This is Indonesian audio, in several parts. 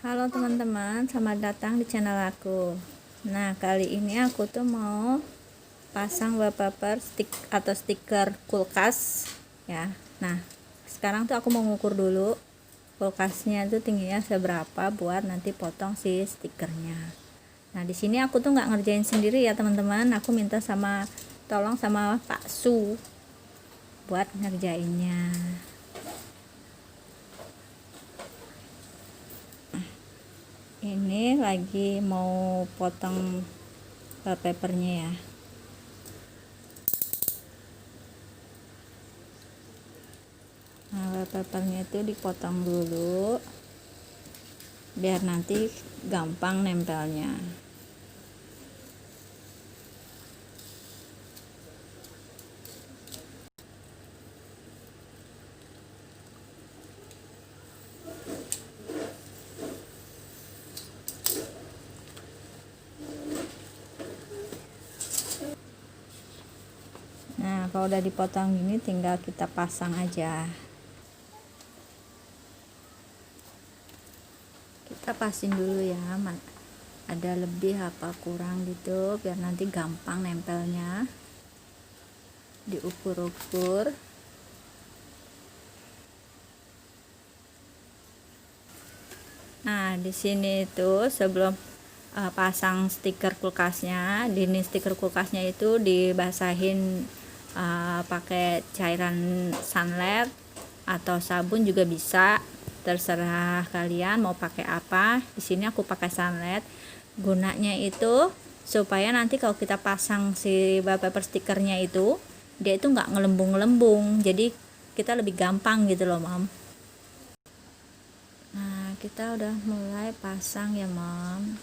Halo teman-teman, selamat datang di channel aku. Nah, kali ini aku tuh mau pasang wallpaper stick atau stiker kulkas ya. Nah, sekarang tuh aku mau ngukur dulu kulkasnya tuh tingginya seberapa buat nanti potong si stikernya. Nah, di sini aku tuh nggak ngerjain sendiri ya teman-teman. Aku minta tolong sama Pak Su buat ngerjainnya. Ini lagi mau potong wallpapernya ya. Nah, wallpapernya itu dipotong dulu biar nanti gampang nempelnya. Nah, kalau udah dipotong gini tinggal kita pasang aja. Kita pasin dulu ya, ada lebih apa kurang gitu biar nanti gampang nempelnya. Diukur-ukur. Nah, di sini itu sebelum pasang stiker kulkasnya, stiker kulkasnya itu dibasahin pakai cairan sunlight atau sabun juga bisa, terserah kalian mau pakai apa. Di sini aku pakai sunlight, gunanya itu supaya nanti kalau kita pasang si wallpaper stikernya itu dia itu nggak ngelembung-ngelembung, jadi kita lebih gampang gitu loh Mam. Nah, kita udah mulai pasang ya Mam.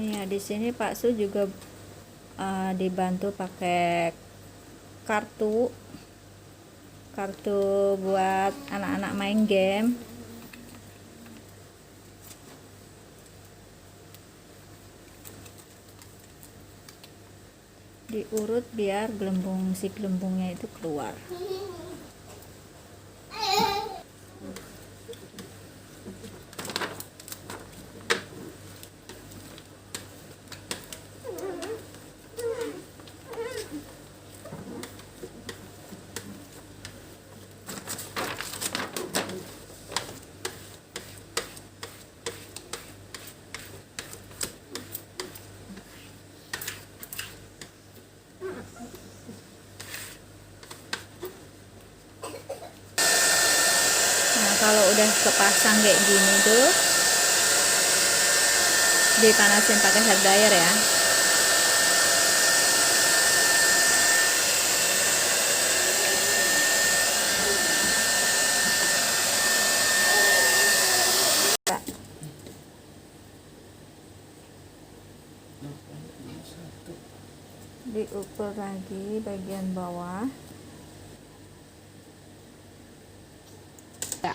Ya di sini Pak Su juga dibantu pakai kartu buat anak-anak main game. Diurut biar si gelembungnya itu keluar. Nah, kalau udah kepasang kayak gini tuh, dipanasin pakai hair dryer ya. Diukur lagi bagian bawah ya.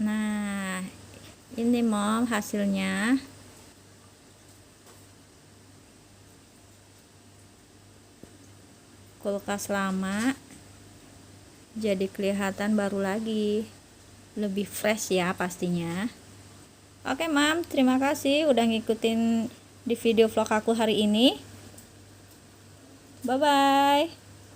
Nah, ini mom hasilnya. Kulkas lama jadi kelihatan baru lagi, lebih fresh ya pastinya. Oke mam, terima kasih udah ngikutin di video vlog aku hari ini. Bye bye.